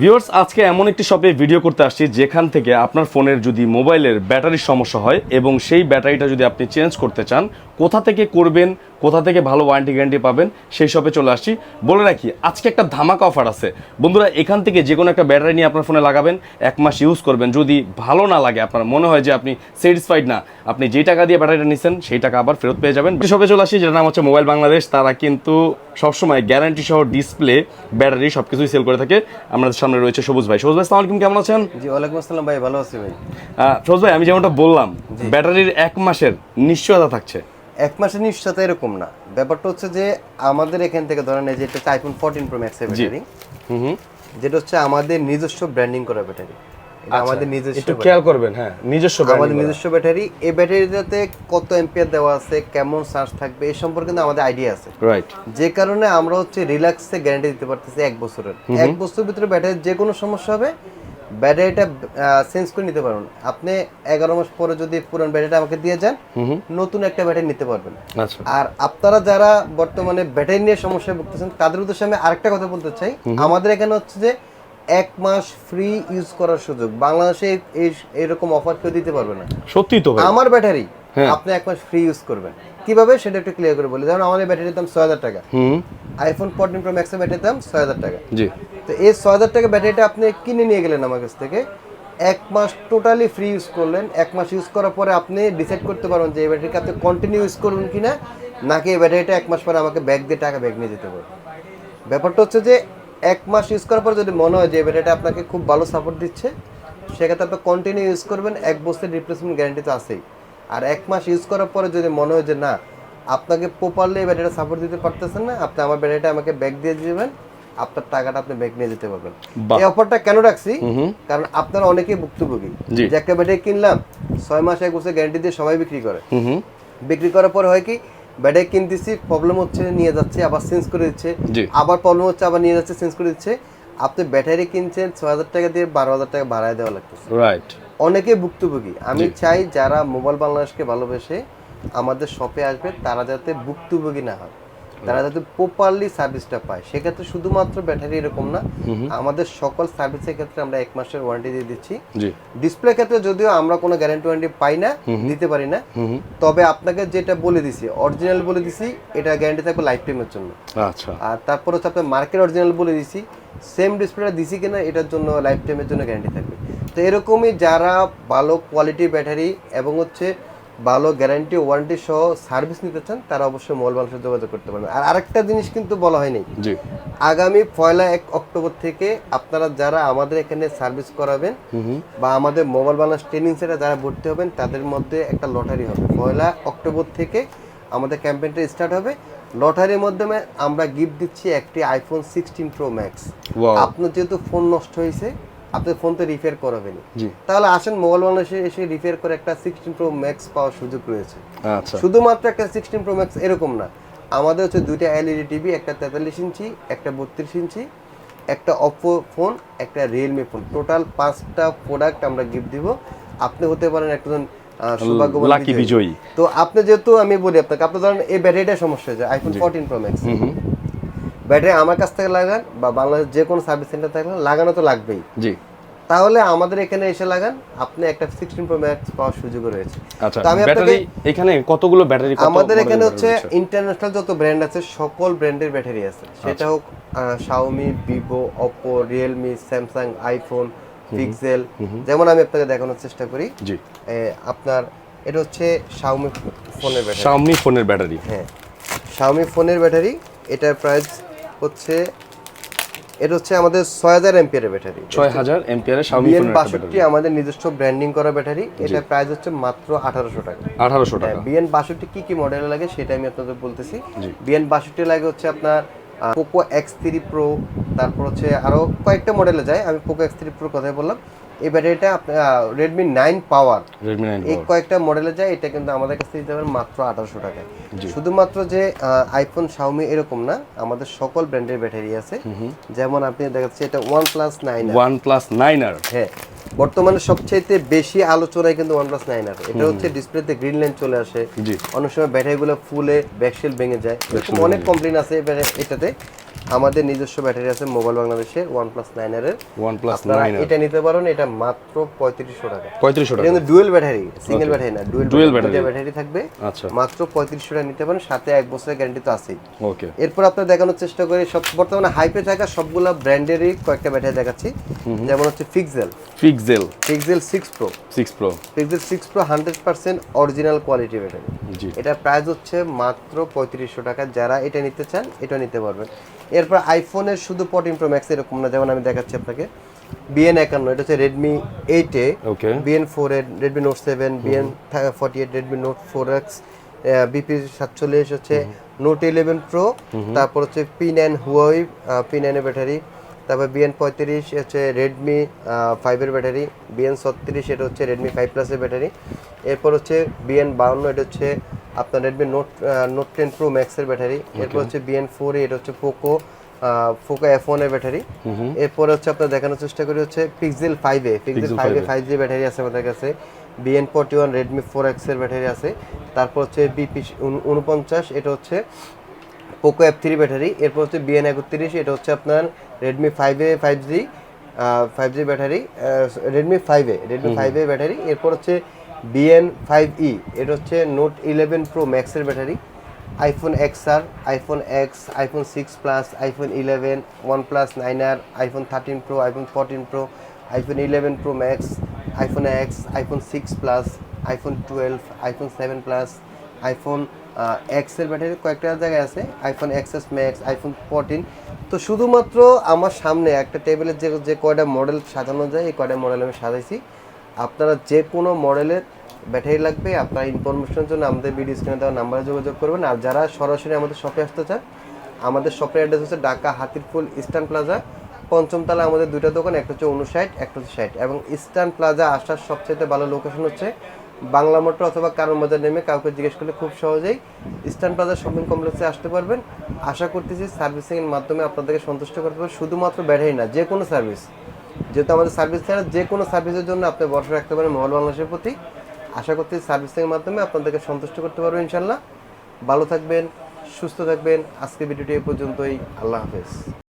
Viewers, আজকে এমন একটি শপে ভিডিও করতে আসছি যেখান থেকে আপনার ফোনের যদি মোবাইলের ব্যাটারির সমস্যা হয় এবং সেই ব্যাটারিটা যদি আপনি চেঞ্জ করতে চান, কোথা থেকে করবেন, কোথা থেকে ভালো ওয়ারেন্টি গ্যারান্টি পাবেন, সেই শপে চলে আসছি। বলে রাখি, আজকে একটা ধামাকা অফার আছে বন্ধুরা। এখান থেকে যে কোনো একটা ব্যাটারি নিয়ে আপনার ফোনে লাগাবেন, 1 মাস ইউজ করবেন। যদি ভালো না লাগে, আপনার মনে হয় যে আপনি স্যাটিসফাইড না, আপনি যেই টাকা দিয়ে ব্যাটারিটা নিচ্ছেন সেই টাকা আবার ফেরত পেয়ে যাবেন। শপে চলে আসি, যেটার নাম হচ্ছে মোবাইল বাংলাদেশ। তারা কিন্তু সবসময় গ্যারান্টি সহ ডিসপ্লে, ব্যাটারি সবকিছুই সেল করে থাকে। আমাদের সামনে রয়েছে সবুজ ভাই। সবুজ ভাই, আসসালামু আলাইকুম, কেমন আছেন? জি ওয়ালাইকুম আসসালাম ভাই, ভালো আছি ভাই। সবুজ ভাই, আমি যেমনটা বললাম, ব্যাটারির 1 মাসের নিশ্চয়তা থাকছে। 1 মাসের নিশ্চয়তা এরকম না, ব্যাপারটা হচ্ছে যে আমাদের এখান থেকে ধরেন এই যে এটা হচ্ছে আইফোন 14 প্রো ম্যাক্স এর ব্যাটারি, যেটা হচ্ছে আমাদের নিজস্ব ব্র্যান্ডিং করা ব্যাটারি। এটা আমাদের নিজস্ব, একটু খেয়াল করবেন। হ্যাঁ, নিজস্ব আমাদের নিজস্ব ব্যাটারি। এই ব্যাটারিটাতে কত অ্যাম্পিয়ার দেওয়া আছে, কেমন চার্জ থাকবে, এই সম্পর্কে কিন্তু আমাদের আইডিয়া আছে। রাইট। যে কারণে আমরা হচ্ছে রিল্যাক্সে গ্যারান্টি দিতে পারতেছি 1 বছরের। 1 বছরের ভিতরে ব্যাটারির যে কোনো সমস্যা হবে, ব্যাটারিটা চেঞ্জ করে নিতে পারবেন। আপনি 11 মাস পরে যদি পুরান ব্যাটারিটা আমাকে দিয়ে যান, নতুন একটা ব্যাটারি নিতে পারবেন। আচ্ছা। আর আপনারা যারা বর্তমানে ব্যাটারি নিয়ে সমস্যায় ভুগতেছেন, তাদের উদ্দেশ্যে আমি আরেকটা কথা বলতে চাই। আমাদের এখানে হচ্ছে যে 1 মাস ফ্রি ইউজ করার সুযোগ। বাংলাদেশে এরকম অফার কেউ দিতে পারবে না। সত্যি তো ভাই। আমার ব্যাটারি আপনি 1 মাস ফ্রি ইউজ করবেন। কিভাবে সেটা একটু ক্লিয়ার করে বলি। যেমন আমাদের ব্যাটারির দাম 6000 টাকা, আইফোন 14 প্রো ম্যাক্স এর ব্যাটারির দাম 6000 টাকা। জি। তো এই 6000 টাকা ব্যাটারিটা আপনি কিনে নিয়ে গেলেন আমার কাছ থেকে, 1 মাস টোটালি ফ্রি ইউজ করলেন। 1 মাস ইউজ করার পরে আপনি ডিসাইড করতে পারবেন যে এই ব্যাটারিকে আপনি কন্টিনিউ ইউজ করবেন কিনা, নাকি এই ব্যাটারিটা 1 মাস পরে আমাকে ব্যাগ দিয়ে টাকা ব্যাগ নিয়ে যেতে পারবেন। ব্যাপারটা হচ্ছে যে 1 মাস ইউজ করার পর যদি মনে হয় যে এই ব্যাটারিটা আপনাকে খুব ভালো সাপোর্ট দিচ্ছে, সেক্ষেত্রে আপনি কন্টিনিউ ইউজ করবেন। 1 বছরের রিপ্লেসমেন্ট গ্যারান্টি তো আছেই। আর 1 মাস ইউজ করার পরে যদি মনে হয় যে না, আপনাকে প্রপারলি এই ব্যাটারিটা সাপোর্ট দিতে পারতেছেন না, আপনি আমার ব্যাটারিটা আমাকে ব্যাগ দিয়ে দিবেন, আপনার টাকাটা আপনি ব্যাগ নিয়ে যেতে পারবেন। এই অফারটা কেন রাখছি, কারণ আপনারা অনেকেই ভুক্তভোগী যে একটা ব্যাটারি কিনলাম 6 মাস 1 বছর গ্যারান্টি দিয়ে সবাই বিক্রি করে। বিক্রি করার পর হয় কি, ব্যাটারি কিনতেছি, প্রবলেম হচ্ছে, নিয়ে যাচ্ছে, আবার চেঞ্জ করে দিচ্ছে, আবার প্রবলেম হচ্ছে, আবার নিয়ে যাচ্ছে, চেঞ্জ করে দিচ্ছে। আপনি ব্যাটারি কিনছেন 6000 টাকা দিয়ে, 12000 টাকা ভাড়ায় দেওয়া লাগতেছে। রাইট। অনেকেই ভুক্তভোগী। আমি চাই যারা মোবাইল বাংলাদেশকে ভালোবেসে আমাদের শপে আসবে, তারা যাতে ভুক্তভোগী না হয়, তারা যাতে প্রপারলি সার্ভিসটা পায়। সেক্ষেত্রে শুধুমাত্র ব্যাটারি এরকম না, আমাদের সকল সার্ভিসের ক্ষেত্রে আমরা 1 মাসের ওয়ারেন্টি দিয়ে দিচ্ছি। ডিসপ্লে ক্ষেত্রে যদিও আমরা কোনো গ্যারান্টি ওয়ারেন্টি পাই না, দিতে পারি না, তবে আপনাকে যেটা বলে দিছি, অরিজিনাল বলে দিছি, এটা গ্যারান্টি থাকবে লাইফ টাইমের জন্য। আচ্ছা। আর তারপর হচ্ছে আপনার মার্কেট অরিজিনাল বলে দিছি, সেম ডিসপ্লেটা দিছি কিনা এটার জন্য লাইফ টাইমের জন্য গ্যারান্টি থাকবে। তো এরকমই যারা ভালো কোয়ালিটি ব্যাটারি এবং হচ্ছে ভালো গ্যারান্টি ওয়ারেন্টি সহ সার্ভিস নিতে চান, তারা অবশ্যই মোবাইল বাংলাদেশে যোগাযোগ করতে পারেন। আর আরেকটা জিনিস কিন্তু বলা হয়নি, আগামী 1 অক্টোবর থেকে আপনারা যারা আমাদের এখানে সার্ভিস করাবেন বা আমাদের মোবাইল বাংলাদেশ ট্রেনিং সেন্টারে যারা ভর্তি হবেন, তাদের মধ্যে একটা লটারি হবে। 1 অক্টোবর থেকে আমাদের ক্যাম্পেইনটা স্টার্ট হবে। লটারির মাধ্যমে আমরা গিফট দিচ্ছি একটি আইফোন 16 প্রো ম্যাক্স। আপনার যেহেতু ফোন নষ্ট হয়েছে, আপনি ফোন তো রিপেয়ার করাবেন, তাহলে আসেন মোবাইল বাংলাদেশে এসে রিপেয়ার করে একটা 16 প্রো ম্যাক্স পাওয়ার সুযোগ রয়েছে। আচ্ছা। শুধুমাত্র একটা 16 প্রো ম্যাক্স এরকম না, আমাদের হচ্ছে 2টা এলইডি টিভি, একটা 43 ইঞ্চি, একটা 32 ইঞ্চি, একটা অপো ফোন, একটা রিয়েলমি ফোন, টোটাল 5টা প্রোডাক্ট আমরা গিফট দিব। আপনি হতে পারেন একজন সৌভাগ্যবান বিজয়ী। তো আপনি যেহেতু, আমি বলি আপনাকে, আপনি ধরেন এই ব্যাটারিটা সমস্যা হয়েছে আইফোন 14 প্রো ম্যাক্স, ব্যাটারি আমার কাছ থেকে লাগান বা বাংলাদেশ যে কোনো সার্ভিস সেন্টার থেকে লাগানো তো লাগবেই, তাহলে আমাদের এখানে এসে লাগান, আপনি একটা 16 প্রো ম্যাক্স পাওয়ার সুযোগ রয়েছে। আচ্ছা, ব্যাটারি এখানে কতগুলো ব্যাটারি? আমাদের এখানে হচ্ছে ইন্টারন্যাশনাল যত ব্র্যান্ড আছে, সকল ব্র্যান্ডের ব্যাটারি আছে। সেটা হোক Xiaomi, Vivo, Oppo, Realme, Samsung, iPhone, pixel. যেমন আমি আপনাকে দেখানোর চেষ্টা করি, আপনার এটা হচ্ছে শাওমি ফোনের ব্যাটারি। শাওমি ফোনের ব্যাটারি, হ্যাঁ, শাওমি ফোনের ব্যাটারি। এটার প্রাইস হচ্ছে, এটা হচ্ছে আমাদের 6000 এমপিয়ারের ব্যাটারি। 6000 এমপিয়ারের শাওমি ফোনের ব্যাটারি, আমাদের নিজস্ব ব্র্যান্ডিং করা ব্যাটারি। এটা প্রাইস হচ্ছে মাত্র 1800 টাকা। 1800 টাকা। BN62 কি মডেল লাগে সেটা আমি আপনাদের বলতেছি। BN62 লাগে হচ্ছে আপনার পোকো X3 প্রো, তারপর হচ্ছে আরো কয়েকটা মডেলে যায়, আমি পোকো X3 প্রো কথাই বললাম। এই ব্যাটারিটা আপনার রেডমি 9 পাওয়ার, এই কয়েকটা মডেলে যায়। এটা কিন্তু আমাদের কাছে দিতে পারেন মাত্র 1800 টাকায়। শুধুমাত্র যে আইফোন, শাওমি এরকম না, আমাদের সকল ব্র্যান্ডের ব্যাটারি আছে। যেমন আপনি দেখাচ্ছি এটা OnePlus 9R। হ্যাঁ, বর্তমানে সবচেয়ে বেশি আলোচনায় কিন্তু OnePlus 9R। এটা হচ্ছে ডিসপ্লেতে গ্রিন লাইন চলে আসে, অনেক সময় ব্যাটারিগুলো ফুলে ব্যাকশেল ভেঙে যায়, অনেক কমপ্লেইন আছে এটাতে। আমাদের নিজস্ব ব্যাটারি আছে মোবাইল বাংলাদেশের OnePlus 9 এর। OnePlus আপনারা 9 এটা নিতে পারেন, এটা মাত্র 3500 টাকা। 3500 এটা টাকা। কিন্তু ডুয়েল ব্যাটারি, সিঙ্গেল ব্যাটারি না, ডুয়েল battery। ব্যাটারি থাকবে। আচ্ছা মাত্র 3500 টাকা নিতে পারেন, সাথে 1 বছরের গ্যারান্টি তো আছেই। ওকে। এরপর আপনার দেখানোর চেষ্টা করি সব বর্তমানে হাইপে থাকা সবগুলা ব্র্যান্ডেরই কয়েকটা ব্যাটারি দেখাচ্ছি। যেমন হচ্ছে pixel pixel 6 Pro, 6 Pro। Pixel 6 Pro 100% original quality battery. জি এটা প্রাইস হচ্ছে মাত্র 3500 টাকা। যারা এটা নিতে চান এটা নিতে পারবেন। এরপর আইফোনের শুধু 14 Pro Max এরকম না, যেমন আমি দেখাচ্ছি আপনাকে BN51, এটা হচ্ছে Redmi 8A, ওকে। BN4 এর, Redmi Note 7, BN48, Redmi Note 4X, BP47 হচ্ছে Note 11 Pro, তারপর হচ্ছে P9 Huawei P9 এর ব্যাটারি, তারপর BN35 হচ্ছে Redmi 5 এর ব্যাটারি, BN36 এটা হচ্ছে Redmi 5 Plus এর ব্যাটারি, এরপর হচ্ছে BN52 এটা হচ্ছে আপনার Redmi Note 10 Pro Max এর ব্যাটারি, এরপর হচ্ছে BN4 এটা হচ্ছে Poco F1 এর ব্যাটারি, এরপর হচ্ছে আপনার দেখানোর চেষ্টা করি হচ্ছে Pixel 5A 5G ব্যাটারি আছে আমাদের কাছে, BN41 Redmi 4X এর ব্যাটারি আছে, তারপর হচ্ছে BP49 এটা হচ্ছে Poco F3 ব্যাটারি, এরপর হচ্ছে BN31 এটা হচ্ছে আপনার Redmi 5A 5G battery, Redmi 5A battery, এরপর হচ্ছে BN5E এটা হচ্ছে Note 11 Pro Max এর battery, iPhone XR, iPhone X, iPhone 6 Plus, iPhone 11, OnePlus 9R, iPhone 13 Pro, iPhone 14 Pro, iPhone 11 Pro Max, iPhone X, iPhone 6 Plus, iPhone 12, iPhone 7 Plus, iPhone X এর battery কয়েকটা জায়গায় আছে, iPhone XS Max, iPhone 14। তো শুধুমাত্র আমার সামনে একটা টেবিলের যে কয়টা মডেল সাজানো যায় এই কয়টা মডেল আমি সাজাইছি। আপনারা যে কোনো মডেলের ব্যাটারি লাগবে আপনার ইনফরমেশনের জন্য আমাদের ভিডিও স্ক্রিনে দেওয়া নাম্বারে যোগাযোগ করবেন। আর যারা সরাসরি আমাদের শপে আসতে চান, আমাদের শপের অ্যাড্রেস হচ্ছে ঢাকা হাতিরপুল ইস্টার্ন প্লাজা, 5ম তলা আমাদের দুইটা দোকান, একটা হচ্ছে 59, একটা হচ্ছে 60। এবং ইস্টার্ন প্লাজা আসার সবচেয়ে ভালো লোকেশন হচ্ছে বাংলা মোটর অথবা কারণ বাজার নেমে কাউকে জিজ্ঞেস করলে খুব সহজেই ইস্টার্ন প্লাজা শপিং কমপ্লেক্সে আসতে পারবেন। আশা করতেছি সার্ভিসিংয়ের মাধ্যমে আপনাদেরকে সন্তুষ্ট করতে পারবেন, শুধুমাত্র ব্যাটারি না, যে কোনো সার্ভিস, যেহেতু আমাদের সার্ভিস ছাড়া যে কোনো সার্ভিসের জন্য আপনি ভরসা রাখতে পারেন মোবাইল বাংলাদেশের প্রতি। আশা করতে সার্ভিসিংয়ের মাধ্যমে আপনাদেরকে সন্তুষ্ট করতে পারবো ইনশাল্লাহ। ভালো থাকবেন, সুস্থ থাকবেন। আজকে ভিডিওটি এই পর্যন্তই। আল্লাহ হাফেজ।